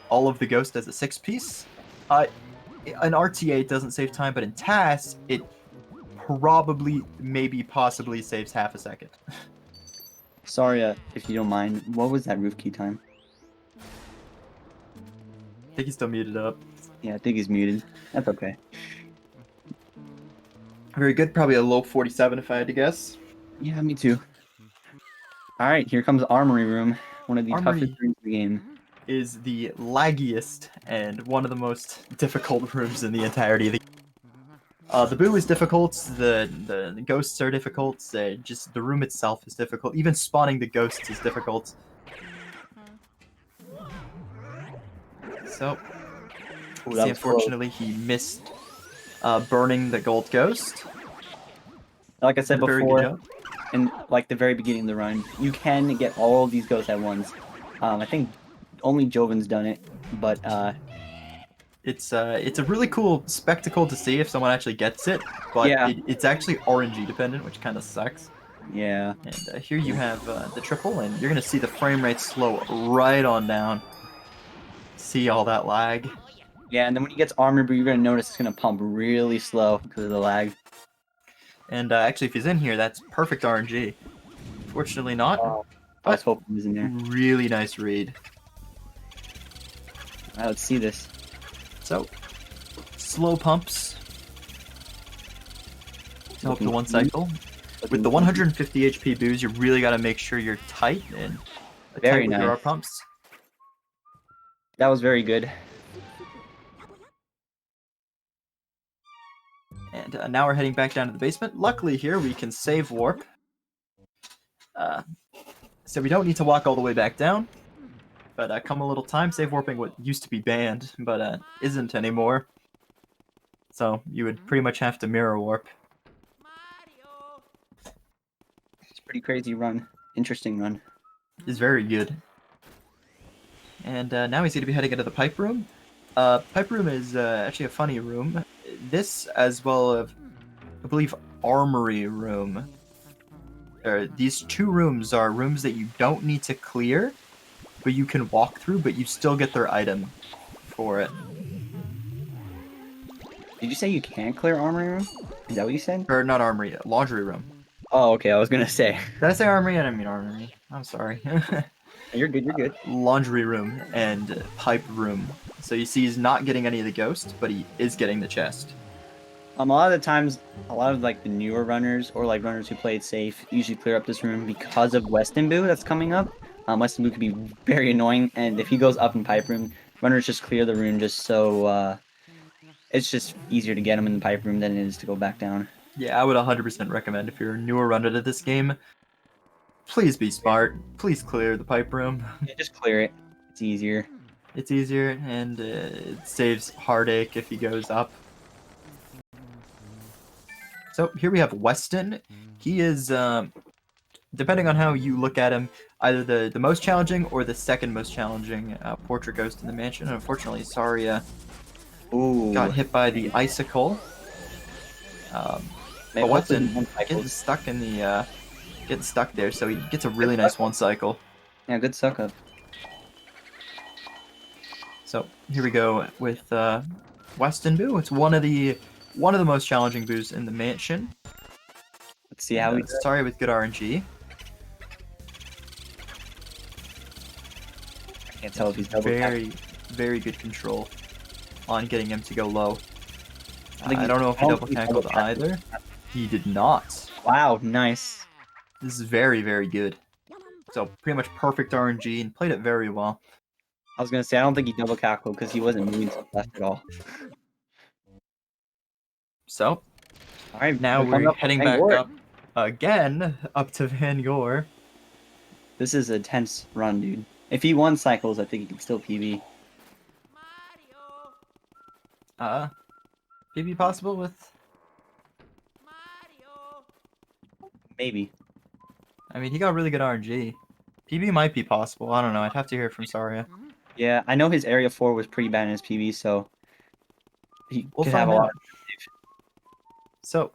all of the ghost as a 6-piece. An RTA doesn't save time, but in TAS it probably, maybe, possibly saves half a second. Sorry, if you don't mind, what was that roof key time? I think he's still muted up. Yeah, I think he's muted. That's okay. Very good. Probably a low 47 if I had to guess. Yeah, me too. Alright, here comes Armory Room, one of the Armory. toughest rooms in the game. Is the laggiest and one of the most difficult rooms in the entirety of the boo is difficult, the ghosts are difficult, just the room itself is difficult, even spawning the ghosts is difficult. So, Ooh, see, that was unfortunately he missed burning the gold ghost. Like I said Very good before, job. in like the very beginning of the run, you can get all of these ghosts at once. I think only Joven's done it, but It's a really cool spectacle to see if someone actually gets it, but Yeah. it's actually RNG dependent, which kind of sucks. yeah. And here you have the triple, and you're gonna see the frame rate slow right on down. See all that lag. Yeah, and then when he gets Armor Brew, you're gonna notice it's gonna pump really slow because of the lag. And actually, if he's in here, that's perfect RNG. Fortunately not. Oh, I was hoping he was in there. Really nice read. Alright, let's see this. So, slow pumps. to help to one cycle. With the 150 HP booze, you really got to make sure you're tight and Very tight with your nice. R pumps. That was very good. And now we're heading back down to the basement. Luckily here we can save warp. So we don't need to walk all the way back down. But come a little time, save warping what used to be banned, but isn't anymore. So you would pretty much have to mirror warp. It's a pretty crazy run. Interesting run. Is very good. And now he's going to be heading into the pipe room. Pipe room is actually a funny room. This, as well as, I believe, armory room. These two rooms are rooms that you don't need to clear, but you can walk through, but you still get their item for it. Did you say you can't clear armory room? Is that what you said? Or not armory, laundry room. Oh, okay. I was gonna say. Did I say armory? I didn't mean armory. I'm sorry. You're good. You're good. Laundry room and pipe room. So you see he's not getting any of the ghost, but he is getting the chest. A lot of the times, a lot of like the newer runners or like runners who play it safe usually clear up this room because of Weston Boo that's coming up. Weston Boo can be very annoying, and if he goes up in pipe room, runners just clear the room just so it's just easier to get him in the pipe room than it is to go back down. Yeah, I would 100% recommend if you're a newer runner to this game, please be smart. Please clear the pipe room. Yeah, just clear it. It's easier. It's easier, and it saves heartache if he goes up. So here we have Weston. He is, depending on how you look at him, either the most challenging or the second most challenging portrait ghost in the mansion. Unfortunately, Saria got hit by the icicle. But Weston getting stuck in the getting stuck there, so he gets a really nice one cycle. Yeah, good suck up. So here we go with Weston Boo. It's one of the most challenging boos in the mansion. Let's see how we do. Sorry with good RNG. I can't tell if he's double tapped. Very good control on getting him to go low. think I he- don't know if he I don't double think he tackled double tackled. either. He did not. Wow, nice. This is very good. So pretty much perfect RNG and played it very well. I was gonna say I don't think he double tackled because he wasn't moving to the left at all. So All right, now coming we're up with heading Van back Gogh. up again, up to Van Gogh. This is a tense run, dude. If he won cycles, I think he can still PB. PB possible with? Maybe. I mean, he got really good RNG. PB might be possible. I don't know. I'd have to hear from Saria. Yeah, I know his area 4 was pretty bad in his PB, so he We'll could find have a lot. out. So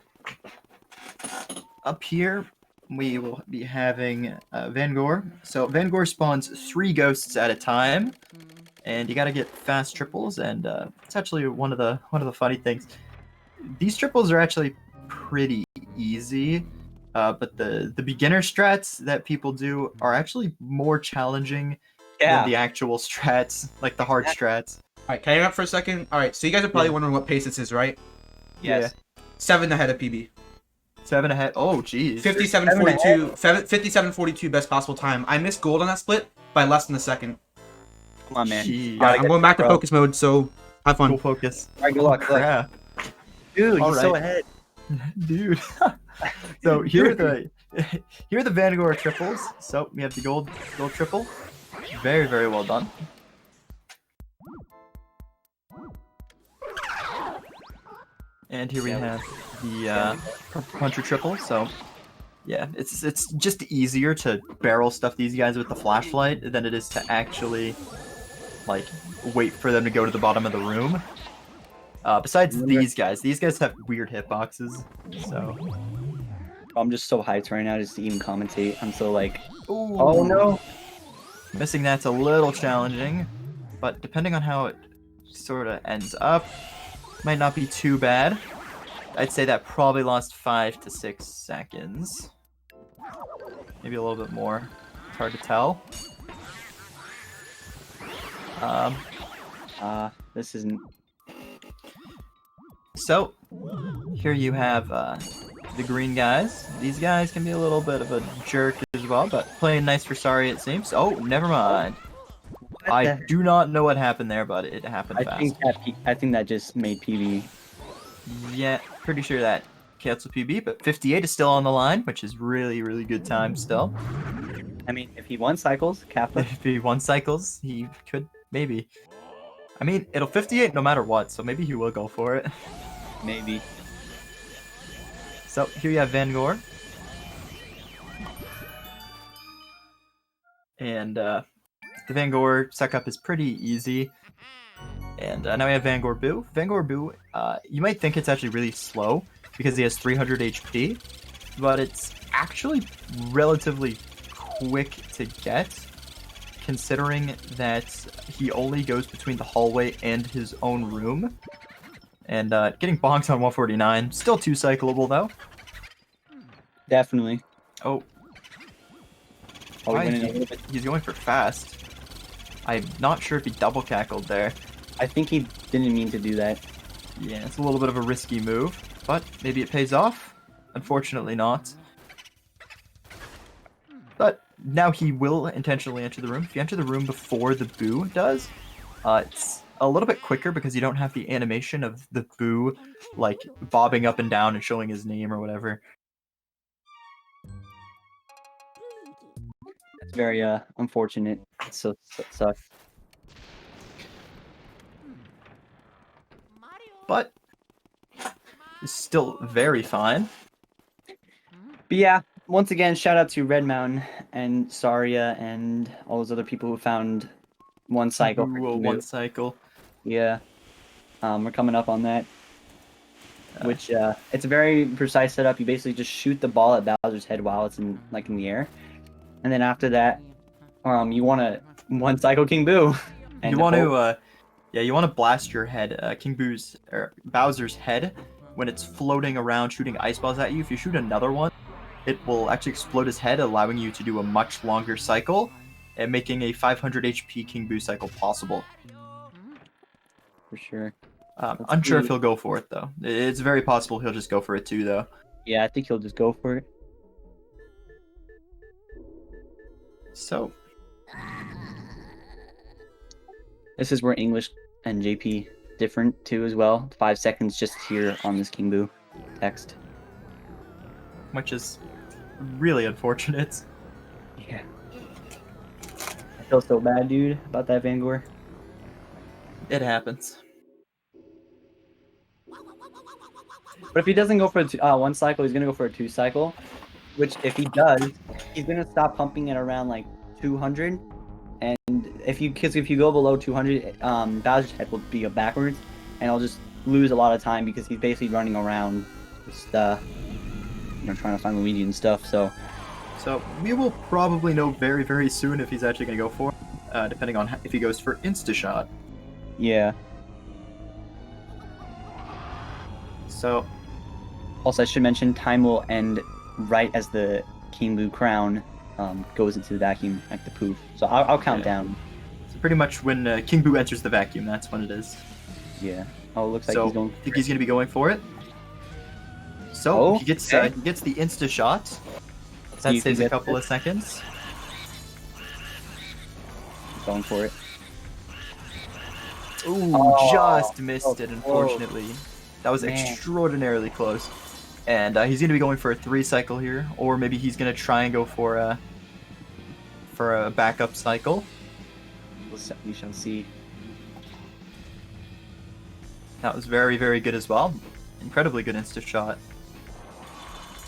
up here, we will be having Van Gogh. So Van Gogh spawns 3 ghosts at a time, and you got to get fast triples. And it's actually one of the funny things. These triples are actually pretty easy, but the beginner strats that people do are actually more challenging than the actual strats, like the hard strats. Alright, can I interrupt for a second? Alright, so you guys are probably wondering what pace this is, right? Yes. 7 ahead of PB. 7 ahead. Oh, geez. 57.42. 57.42 best possible time. I missed gold on that split by less than a second. Come on, man. Jeez. Gotta I'm get going back to bro. focus mode, so have fun. Full focus. All right, good luck. Good luck. Crap. Dude, All he's so right. ahead. Dude. So here are the Van Gogh triples. So we have the gold triple. Very well done. And here we have the purple puncher triple. So yeah, it's just easier to barrel stuff these guys with the flashlight than it is to actually like wait for them to go to the bottom of the room. Besides these guys have weird hitboxes. So I'm just so hyped right now just to even commentate. I'm so like, ooh, oh no. missing that's a little challenging, but depending on how it sort of ends up, might not be too bad. I'd say that probably lost 5 to 6 seconds. Maybe a little bit more. It's hard to tell. This isn't. So here you have the green guys. These guys can be a little bit of a jerk as well, but playing nice for Sorry it seems. Oh, never mind. I do not know what happened there, but it happened fast. I think that just made PB. Yeah, pretty sure that canceled PB, but 58 is still on the line, which is really, really good time still. I mean, if he won cycles, Kappa. If he won cycles, he could maybe. I mean, it'll 58 no matter what, so maybe he will go for it. Maybe. So here you have Van Gore. And the Van Gore suck-up is pretty easy. And now we have Van Gore Boo. Van Gore Boo, you might think it's actually really slow because he has 300 HP, but it's actually relatively quick to get, considering that he only goes between the hallway and his own room. And getting bonked on 149, still 2-cyclable though. Definitely. Oh. Probably Why winning a little bit. he's going for fast. I'm not sure if he double cackled there. I think he didn't mean to do that. Yeah, it's a little bit of a risky move, but maybe it pays off. Unfortunately not. But now he will intentionally enter the room. If you enter the room before the Boo does, it's a little bit quicker because you don't have the animation of the Boo like bobbing up and down and showing his name or whatever. It's very unfortunate. So sucks. But it's still very fine. But yeah, once again, shout out to Red Mountain and Saria and all those other people who found one cycle. for Ooh, Kimu. one cycle. Yeah. We're coming up on that. Which it's a very precise setup. You basically just shoot the ball at Bowser's head while it's in the air, and then after that, you want to one cycle King Boo. And You want to, you want to blast your head, King Boo's or Bowser's head when it's floating around shooting ice balls at you. If you shoot another one, it will actually explode his head, allowing you to do a much longer cycle and making a 500 HP King Boo cycle possible. For sure. Unsure if he'll go for it though. It's very possible he'll just go for it too though. Yeah, I think he'll just go for it. So This is where English and JP different too as well. 5 seconds just here on this King Boo text. which is really unfortunate. Yeah. I feel so bad, dude, about that Van Gore. It happens. But if he doesn't go for a one cycle, he's gonna go for a 2 cycle. Which, if he does, he's gonna stop pumping it around like 200. And if you go below 200, Bowser's head will be backwards, and he'll just lose a lot of time because he's basically running around, just trying to find Luigi and stuff. So we will probably know very, very soon if he's actually going to go for it, depending on if he goes for Insta-Shot. yeah. So, Also, I should mention, time will end right as the King Boo crown goes into the vacuum, like the poof. So I'll count down. so pretty much when King Boo enters the vacuum, that's when it is. Yeah. Oh, it looks like So, he's going. I think he's going to be going for it. So, Oh, he gets okay. the Insta-Shot. So That you can saves a get couple this. of seconds. He's going for it. Ooh, Oh, just missed so it, close. unfortunately. That was Man. extraordinarily close. And he's going to be going for a 3 cycle here, or maybe he's going to try and go for a backup cycle. We shall see. That was very, very good as well. Incredibly good Insta shot.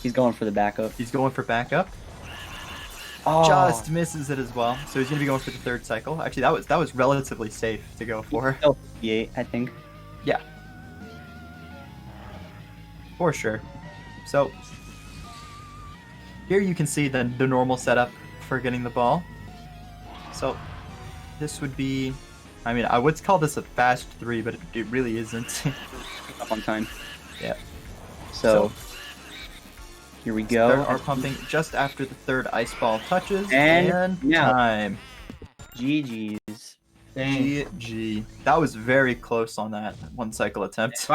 He's going for the backup. He's going for backup. Oh, Just misses it as well. So he's going to be going for the 3rd cycle. Actually, that was relatively safe to go for. still 58, I think. Yeah. For sure. So here you can see the normal setup for getting the ball. So this would be, I mean, I would call this a fast 3, but it really isn't. Up on time. Yeah. So here we go. Are pumping just after the 3rd ice ball touches, And now. time. GG's. Dang. GG. That was very close on that 1 cycle attempt. If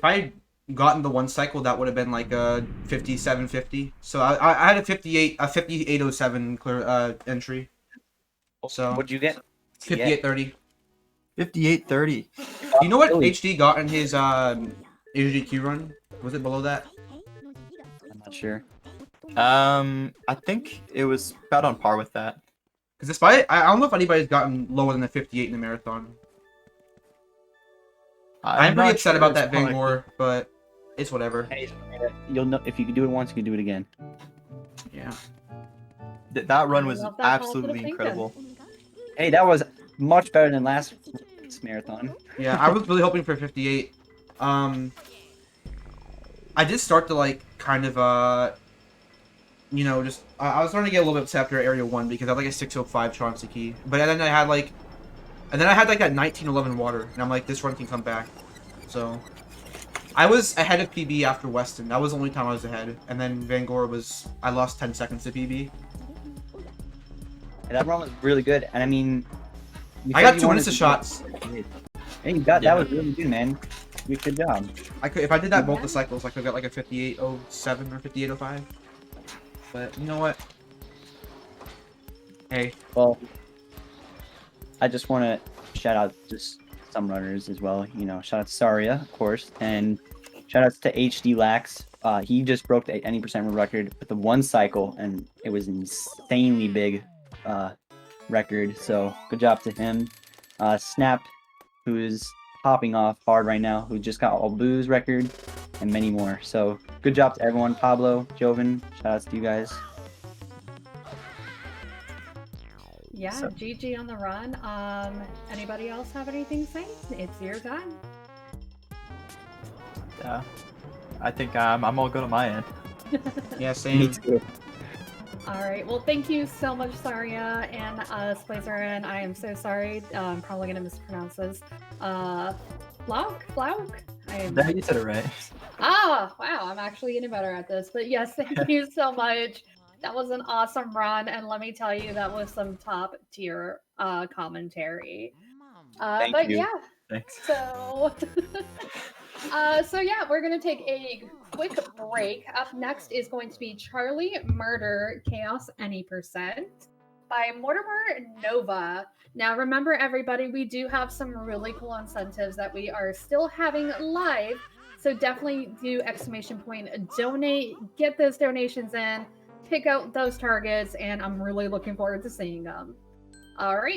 I gotten the one cycle, that would have been like a 5750. So I had a 5807 clear entry. So What'd you get? 5830. 5830. You know what Really? HD got in his HGQ run? Was it below that? I'm not sure. I think it was about on par with that. Because despite I don't know if anybody's gotten lower than a 58 in the marathon. I'm pretty not upset sure about it's that Van likely. Gore, but it's whatever. Hey, you'll know if you can do it once, you can do it again. Yeah. That run I was love that absolutely positive incredible. Hey, that was much better than last week's marathon. Yeah, I was really hoping for 58. I did start to like kind of you know, just I was starting to get a little bit upset after Area 1 because I had like a 605 Chauncey key. But then I had like that 1911 water, and I'm like, this run can come back. So I was ahead of PB after Weston. That was the only time I was ahead. And then Van Gore was I lost 10 seconds to PB. And that run was really good, and I mean, you I said got you 2 wanted Nissa to- shots. Hey, you got Yeah. that was really good, man. Good job. I could if I did that both the cycles, I could get like a 5807 or 5805. But you know what? Hey, Well, I just want to shout out just some runners as well. You know, shout out to Saria, of course, and shout outs to HD Lax. He just broke the 90% record with the one cycle, and it was an insanely big record. So good job to him. Snap, who's popping off hard right now, who just got all booze record, and many more. So good job to everyone. Pablo, Joven, shout outs to you guys. Yeah, So- GG on the run. Anybody else have anything to say? It's your time. Yeah. I think I'm all good on my end. yeah, same. too. All right. Well, thank you so much, Saria and Splazerin. I am so sorry. I'm probably gonna mispronounce this. Flauk. I am. Yeah, you said it right. Ah, wow. I'm actually getting better at this. But yes, thank you so much. That was an awesome run, and let me tell you, that was some top tier commentary. Thank But you. yeah, Thanks. so so yeah, we're gonna take a quick break. Up next is going to be Charlie Murder Chaos Any Percent by Mortimer Nova. Now remember everybody, we do have some really cool incentives that we are still having live. So definitely do !donate, get those donations in, pick out those targets, and I'm really looking forward to seeing them. All right.